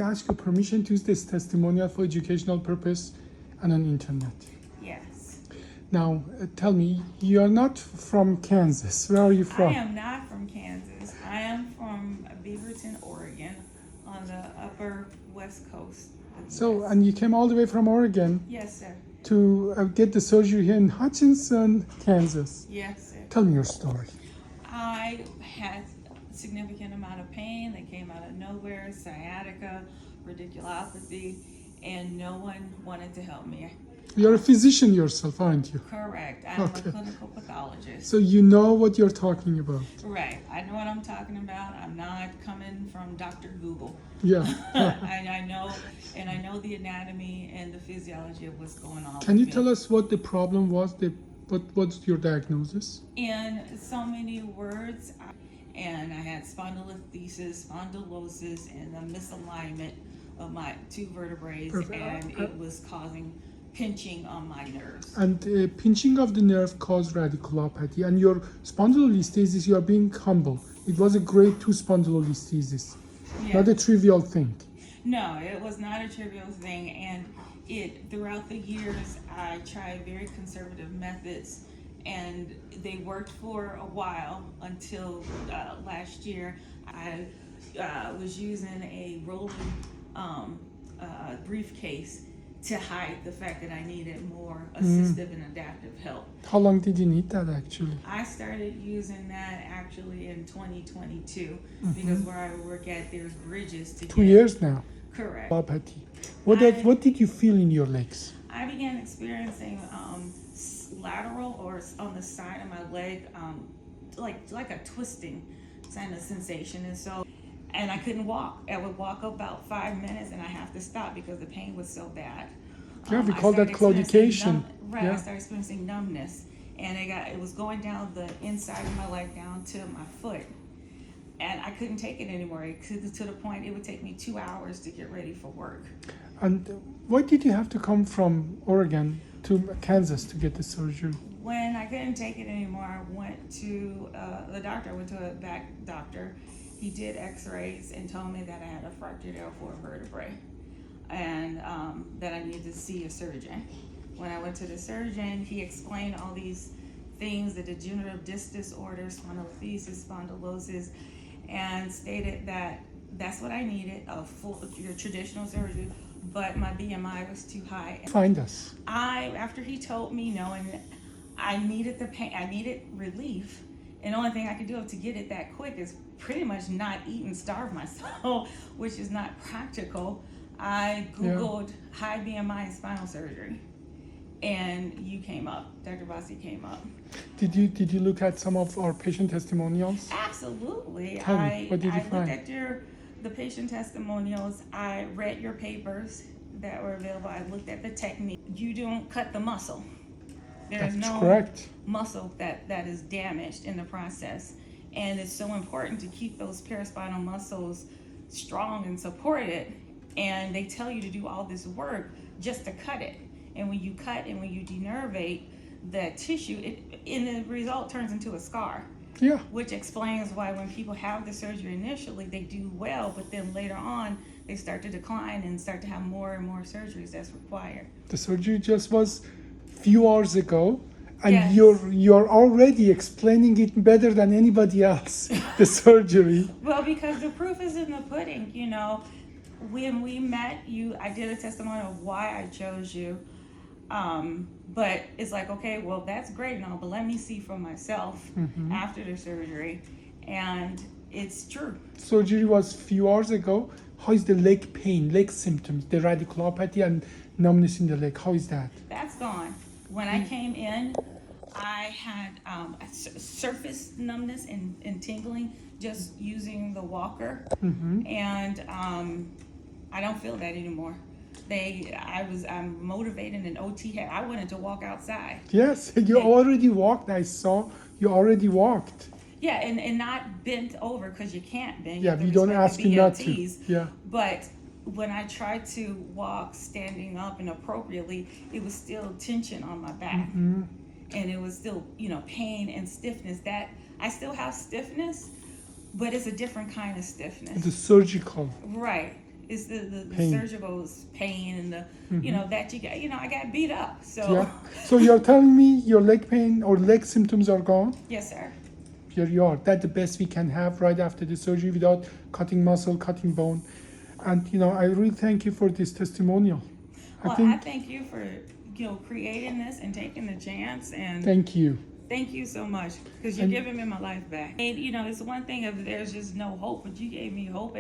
Ask your permission to use this testimonial for educational purpose and on internet. Yes. Now, tell me, you are not from Kansas. Where are you from? I am not from Kansas. I am from Beaverton, Oregon, on the upper west coast of the So, US. and you came all the way from Oregon Yes, sir. to get the surgery here in Hutchinson, Kansas. Yes, sir. Tell me your story. I had a significant amount of pain that came out of nowhere, sciatica, radiculopathy, and no one wanted to help me. You're a physician yourself, aren't you? Correct. I'm Okay. a clinical pathologist. So you know what you're talking about. Right. I know what I'm talking about. I'm not coming from Dr. Google. Yeah. I know, and I know the anatomy and the physiology of what's going on. Can you with me. tell us what the problem was? What's your diagnosis? In so many words, and I had spondylolisthesis, spondylosis, and a misalignment of my two vertebrae, Perfect. and it was causing pinching on my nerves. And pinching of the nerve caused radiculopathy. And your spondylolisthesis, you are being humble. It was a grade 2 spondylolisthesis, not a trivial thing. No, it was not a trivial thing, and throughout the years I tried very conservative methods, and they worked for a while until last year. I was using a rolling briefcase to hide the fact that I needed more assistive and adaptive help. How long did you need that actually? I started using that actually in 2022 because where I work at, there's bridges to 2 years now. Correct. Radiculopathy. What did you feel in your legs? I began experiencing lateral or on the side of my leg, like a twisting kind of sensation, and I couldn't walk. I would walk about 5 minutes and I have to stop because the pain was so bad. Yeah, we I call that started claudication. Right, Yeah. I started experiencing numbness, and it was going down the inside of my leg down to my foot, and I couldn't take it anymore. To the point it would take me 2 hours to get ready for work. And why did you have to come from Oregon to Kansas to get the surgery? When I couldn't take it anymore, I went to the doctor. I went to a back doctor. He did x-rays and told me that I had a fractured L4 vertebrae and that I needed to see a surgeon. When I went to the surgeon, he explained all these things, the degenerative disc disorder, spondylolisthesis, spondylosis, and stated that that's what I needed, your traditional surgery, but my BMI was too high. Find us. After he told me, knowing I needed the pain, I needed relief, and the only thing I could do to get it that quick is pretty much not eat and starve myself, which is not practical. I Googled high BMI and spinal surgery, and you came up. Dr. Bassi came up. Did you look at some of our patient testimonials? Absolutely. Tell me, what did you find? I looked at the patient testimonials. I read your papers that were available. I looked at the technique. You don't cut the muscle. There's That's no correct. muscle that is damaged in the process. And it's so important to keep those paraspinal muscles strong and supported. And they tell you to do all this work just to cut it. And when you cut and when you denervate the tissue, in the result turns into a scar. Yeah. Which explains why when people have the surgery initially, they do well, but then later on, they start to decline and start to have more and more surgeries that's required. The surgery just was few hours ago, and Yes. you're already explaining it better than anybody else, the surgery. Well, because the proof is in the pudding, When we met you, I did a testimony of why I chose you. But it's like, okay, well, that's great and all, but let me see for myself after the surgery. And it's true. Surgery was few hours ago. How is the leg pain, leg symptoms, the radiculopathy and numbness in the leg? How is that? That's gone. When I came in, I had surface numbness and tingling just using the walker. And I don't feel that anymore. I'm motivated and OT. I wanted to walk outside. Yes, you already walked. I saw you already walked. Yeah, and not bent over because you can't bend. Yeah, we don't ask you not to. Yeah. But when I tried to walk standing up and appropriately, it was still tension on my back. And it was still, pain and stiffness. That I still have stiffness, but it's a different kind of stiffness. The surgical. Right. It's the Pain. surgical pain and the, you know, that you got, you know, I got beat up. So, Yeah. So you're telling me your leg pain or leg symptoms are gone? yes, sir. Here you are. That's the best we can have right after the surgery without cutting muscle, cutting bone. And, you know, I really thank you for this testimonial. Well, I thank you for, you know, creating this and taking the chance. And Thank you. thank you so much because you're giving me my life back. And, you know, it's one thing if there's just no hope, but you gave me hope.